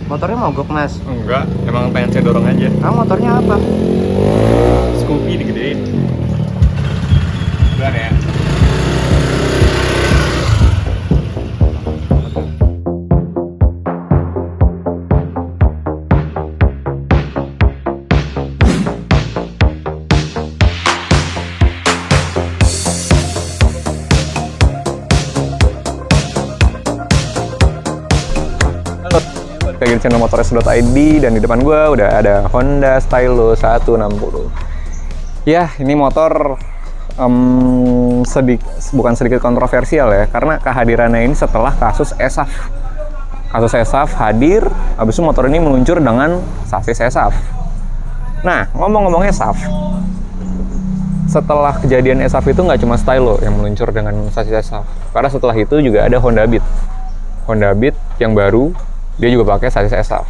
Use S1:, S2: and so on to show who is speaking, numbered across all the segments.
S1: Motornya mogok, Mas?
S2: Enggak, emang pengen saya dorong aja.
S1: Motornya apa?
S2: Scoopy digedein. Udah ya. Lagi di channel motores.id dan di depan gue udah ada Honda Stylo 160. Ya, ini motor bukan sedikit kontroversial ya, karena kehadirannya ini setelah kasus ESAF. Kasus ESAF hadir, habis itu motor ini meluncur dengan sasis ESAF. Nah, ngomong-ngomong ESAF, setelah kejadian ESAF itu nggak cuma Stylo yang meluncur dengan sasis ESAF, karena setelah itu juga ada Honda Beat. Honda Beat yang baru, dia juga pakai sasis ESAF.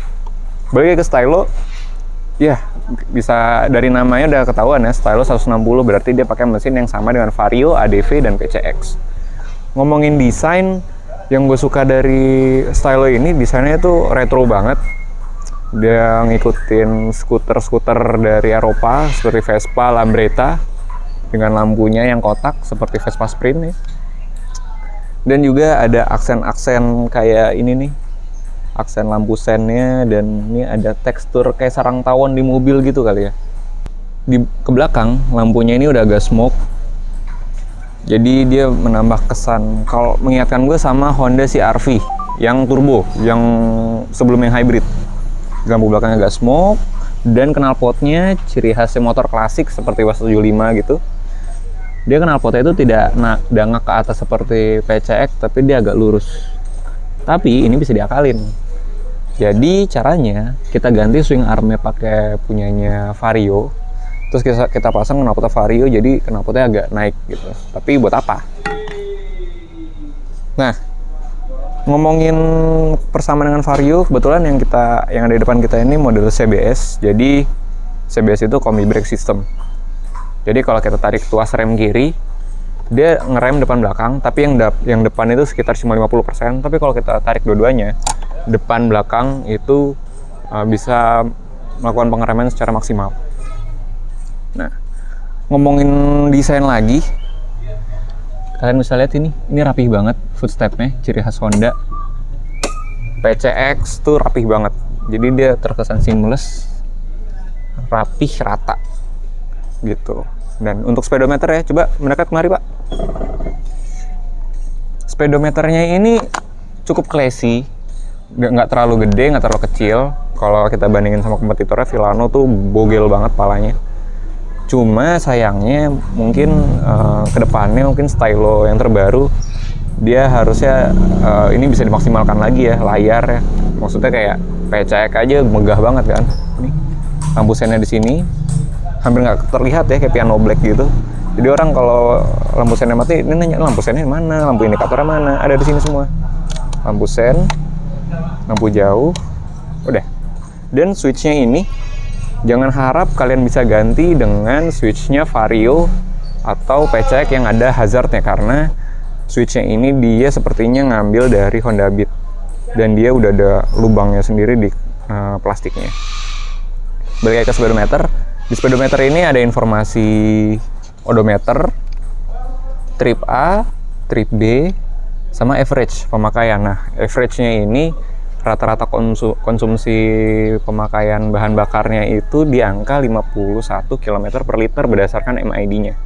S2: Balik ke Stylo, ya bisa dari namanya udah ketahuan ya, Stylo 160 berarti dia pakai mesin yang sama dengan Vario, ADV, dan PCX. Ngomongin desain, yang gue suka dari Stylo ini, desainnya itu retro banget. Dia ngikutin skuter-skuter dari Eropa seperti Vespa, Lambretta, dengan lampunya yang kotak seperti Vespa Sprint ya. Dan juga ada aksen-aksen kayak ini nih, aksen lampu sennya, dan ini ada tekstur kayak sarang tawon di mobil gitu kali ya. Ke belakang lampunya ini udah agak smoke, jadi dia menambah kesan kalau mengingatkan gue sama Honda CR-V yang turbo, yang sebelum yang hybrid. Lampu belakangnya agak smoke, dan knalpotnya ciri khasnya motor klasik seperti W175 gitu. Dia knalpotnya itu tidak dangak ke atas seperti PCX, tapi dia agak lurus. Tapi ini bisa diakalin. Jadi caranya kita ganti swing armnya pakai punyanya Vario, terus kita pasang knalpotnya Vario, jadi knalpotnya agak naik gitu. Tapi buat apa? Nah, ngomongin persamaan dengan Vario, kebetulan yang ada di depan kita ini model CBS. Jadi CBS itu combi brake system. Jadi kalau kita tarik tuas rem kiri, dia ngerem depan belakang, tapi yang depan itu sekitar cuma 50%. Tapi kalau kita tarik dua-duanya, depan belakang itu bisa melakukan pengereman secara maksimal. Nah, ngomongin desain lagi, kalian bisa lihat ini rapih banget footstepnya, ciri khas Honda. PCX tuh rapih banget, jadi dia terkesan seamless, rapih, rata gitu. Dan untuk speedometer ya, coba mendekat kemari Pak. Speedometernya ini cukup classy, nggak terlalu gede, nggak terlalu kecil. Kalau kita bandingin sama kompetitornya, Villano tuh bogel banget palanya. Cuma sayangnya mungkin kedepannya mungkin Stylo yang terbaru, dia harusnya ini bisa dimaksimalkan lagi ya, layar ya. Maksudnya kayak PCX aja megah banget kan. Nih, lampu sennya di sini hampir nggak terlihat ya, kayak piano black gitu. Jadi orang kalau lampu sennya mati, ini nanya lampu sennya mana, lampu indikatornya mana, ada di sini semua. Lampu sen, lampu jauh, udah. Dan switchnya ini, jangan harap kalian bisa ganti dengan switchnya Vario atau PCX yang ada hazardnya, karena switchnya ini dia sepertinya ngambil dari Honda Beat, dan dia udah ada lubangnya sendiri di plastiknya. Balik ke speedometer. Di speedometer ini ada informasi odometer, trip A, trip B, sama average pemakaian. Nah, average-nya ini rata-rata konsumsi pemakaian bahan bakarnya itu di angka 51 km per liter berdasarkan MID-nya.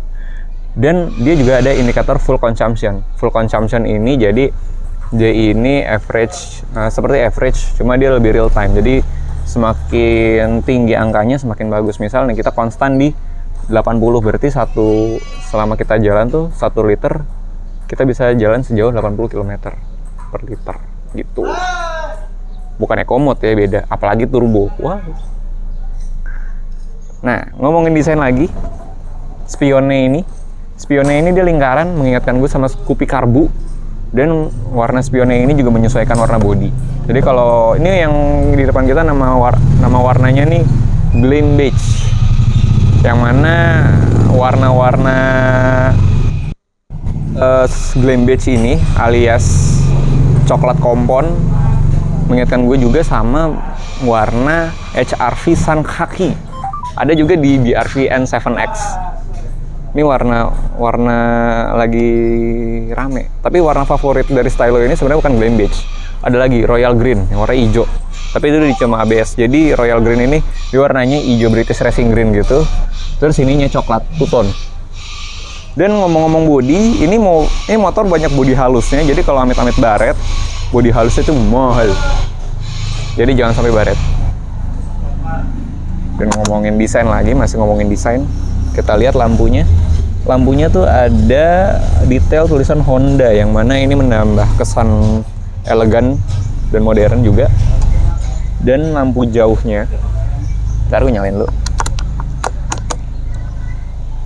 S2: Dan dia juga ada indikator full consumption. Full consumption ini jadi dia ini average, seperti average, cuma dia lebih real time. Jadi semakin tinggi angkanya semakin bagus. Misalnya kita konstan di 80, berarti selama kita jalan tuh 1 liter kita bisa jalan sejauh 80 km per liter gitu. Bukan EcoMode ya, beda, apalagi turbo. Wah. Nah, ngomongin desain lagi, spionnya ini dia lingkaran, mengingatkan gue sama Scoopy Karbu. Dan warna spionnya ini juga menyesuaikan warna bodi. Jadi kalau ini yang di depan kita nama warnanya nih Gleam Beige, yang mana warna-warna Gleam Beige ini alias coklat kompon mengingatkan gue juga sama warna HRV Sun Khaki. Ada juga di BRV N7X. Ini warna lagi rame. Tapi warna favorit dari stylo ini sebenarnya bukan Glam Beige. Ada lagi Royal Green yang warna hijau. Tapi itu cuma ABS. Jadi Royal Green ini warnanya hijau British Racing Green gitu. Terus ininya coklat two-tone. Dan ngomong-ngomong body, ini motor banyak body halusnya. Jadi kalau amit-amit baret, body halusnya itu mahal. Jadi jangan sampai baret. Dan ngomongin desain lagi, masih ngomongin desain. Kita lihat lampunya. Lampunya tuh ada detail tulisan Honda, yang mana ini menambah kesan elegan dan modern juga. Dan lampu jauhnya, ntar gue nyalain dulu.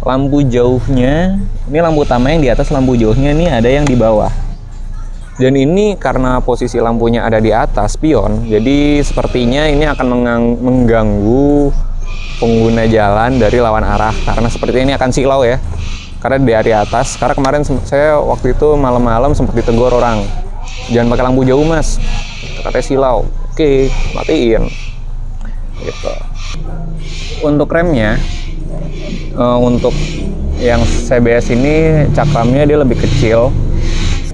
S2: Lampu jauhnya, ini lampu utama yang di atas, lampu jauhnya ini ada yang di bawah. Dan ini karena posisi lampunya ada di atas spion, jadi sepertinya ini akan mengganggu pengguna jalan dari lawan arah, karena sepertinya ini akan silau ya, karena dari atas. Karena kemarin saya waktu itu malam-malam sempat ditegur orang, jangan pakai lampu jauh mas, katanya silau. Oke, matiin gitu. Untuk remnya, untuk yang CBS ini cakramnya dia lebih kecil,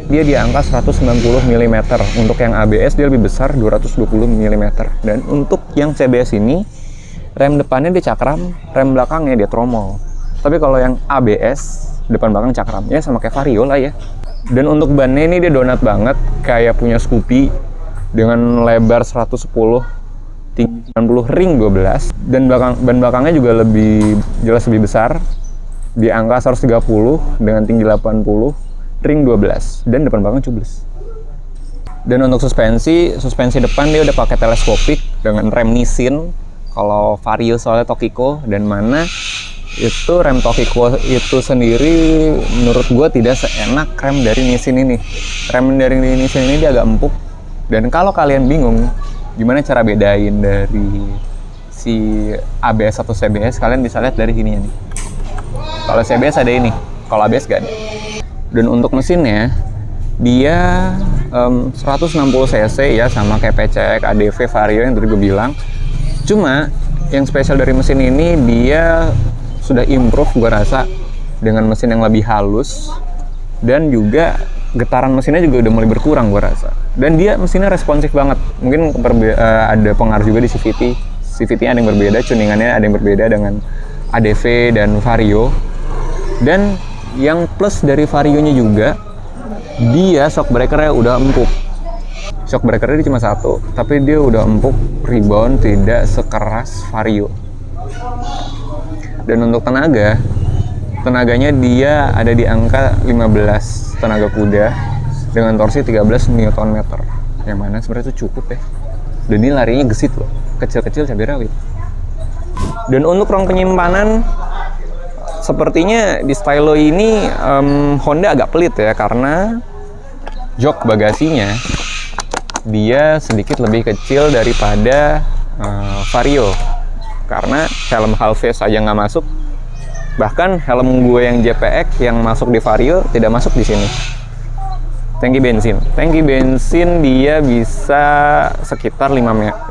S2: dia di angka 190 mm. Untuk yang ABS dia lebih besar, 220 mm. Dan untuk yang CBS ini, rem depannya dia cakram, rem belakangnya dia tromol. Tapi kalau yang ABS, depan belakang cakram, ya sama kayak Vario lah ya. Dan untuk bannya ini dia donat banget, kayak punya Scoopy, dengan lebar 110, tinggi 90, ring 12. Dan ban belakangnya juga jelas lebih besar, di angka 130 dengan tinggi 80, ring 12, dan depan belakang cubles. Dan untuk suspensi depan dia udah pakai teleskopik dengan rem Nissin. Kalau Vario soalnya Tokiko, dan mana itu rem Tokiko itu sendiri menurut gue tidak seenak rem dari Nissin ini. Rem dari Nissin ini dia agak empuk. Dan kalau kalian bingung gimana cara bedain dari si ABS atau CBS, kalian bisa lihat dari sini nih. Kalau CBS ada ini, kalau ABS gak ada. Dan untuk mesinnya, dia 160 cc ya, sama kayak PCX, ADV, Vario yang tadi gue bilang. Cuma yang spesial dari mesin ini, dia sudah improve gue rasa dengan mesin yang lebih halus, dan juga getaran mesinnya juga udah mulai berkurang gue rasa. Dan dia mesinnya responsif banget. Mungkin ada pengaruh juga di CVT. CVT-nya ada yang berbeda, tuningannya ada yang berbeda dengan ADV dan Vario. Dan yang plus dari Vario-nya juga, dia shock breaker-nya udah empuk. Shock breaker-nya cuma satu, tapi dia udah empuk, rebound, tidak sekeras Vario. Dan untuk tenaganya dia ada di angka 15 tenaga kuda dengan torsi 13 Nm, yang mana sebenarnya itu cukup ya. Dan ini larinya gesit loh, kecil-kecil cabai rawit. Dan untuk ruang penyimpanan, sepertinya di stylo ini Honda agak pelit ya, karena jok bagasinya dia sedikit lebih kecil daripada Vario. Karena helm half face aja nggak masuk. Bahkan helm gue yang JPX yang masuk di Vario tidak masuk di sini. Tangki bensin dia bisa sekitar 5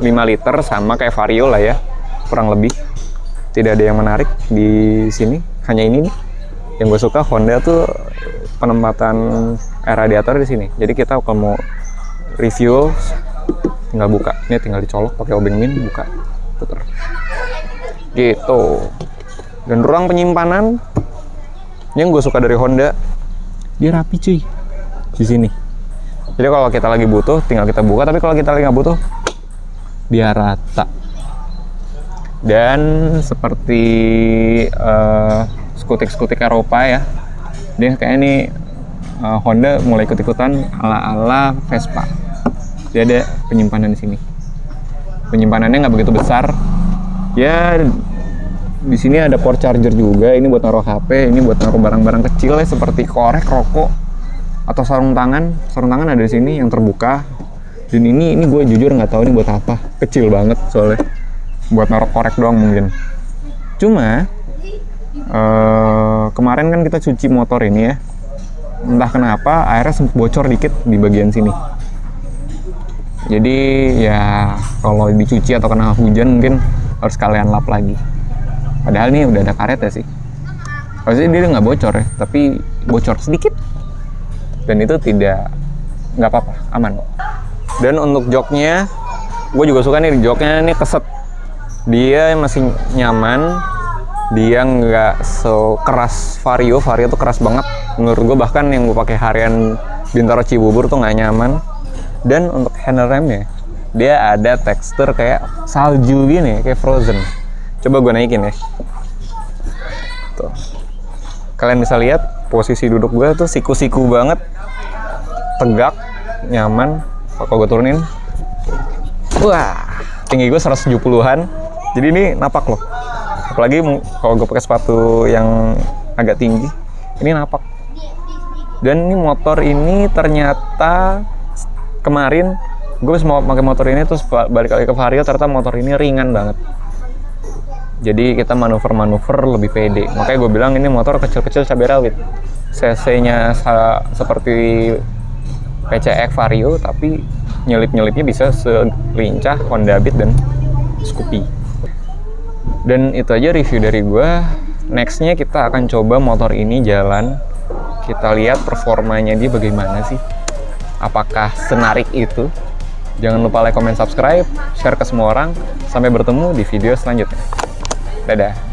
S2: liter, sama kayak Vario lah ya, kurang lebih. Tidak ada yang menarik di sini, hanya ini nih. Yang gue suka Honda tuh penempatan radiator di sini. Jadi kita kalau mau review tinggal buka, ini tinggal dicolok pakai obeng min, buka, puter. Gitu. Dan ruang penyimpanan yang gue suka dari Honda, dia rapi cuy di sini. Jadi kalau kita lagi butuh tinggal kita buka, tapi kalau kita lagi nggak butuh dia rata. Dan seperti skutik-skutik Eropa ya, dia kayak ini Honda mulai ikut-ikutan ala-ala Vespa. Dia ada penyimpanan di sini. Penyimpanannya nggak begitu besar. Ya, di sini ada port charger juga. Ini buat naruh HP, ini buat naruh barang-barang kecil ya, seperti korek, rokok, atau sarung tangan. Sarung tangan ada di sini yang terbuka. Dan ini gue jujur nggak tahu ini buat apa. Kecil banget soalnya. Buat naruh korek doang mungkin. Cuma kemarin kan kita cuci motor ini ya. Entah kenapa airnya sempat bocor dikit di bagian sini. Jadi ya kalau dicuci atau kena hujan mungkin harus kalian lap lagi. Padahal nih udah ada karetnya sih. Harusnya dia nggak bocor ya, tapi bocor sedikit. Dan itu nggak apa-apa, aman kok. Dan untuk joknya, gue juga suka nih joknya nih keset. Dia masih nyaman, dia nggak sekeras Vario. Vario tuh keras banget. Menurut gue bahkan yang gue pakai harian Bintaro Cibubur tuh nggak nyaman. Dan untuk handle remnya, dia ada tekstur kayak salju gini, kayak frozen. Coba gue naikin ya. Tuh. Kalian bisa lihat posisi duduk gue tuh siku-siku banget, tegak, nyaman. Kalau gue turunin, wah, tinggi gue 170-an. Jadi ini napak loh. Apalagi kalau gue pakai sepatu yang agak tinggi, ini napak. Dan ini motor ini ternyata kemarin gue mau pakai motor ini terus balik lagi ke Vario, ternyata motor ini ringan banget. Jadi kita manuver-manuver lebih pede. Makanya gue bilang ini motor kecil-kecil cabai rawit. CC-nya seperti PCX Vario, tapi nyelip-nyelipnya bisa selincah Honda Beat dan Scoopy. Dan itu aja review dari gue. Nextnya kita akan coba motor ini jalan. Kita lihat performanya dia bagaimana sih. Apakah senarik itu? Jangan lupa like, comment, subscribe, share ke semua orang. Sampai bertemu di video selanjutnya. Dadah.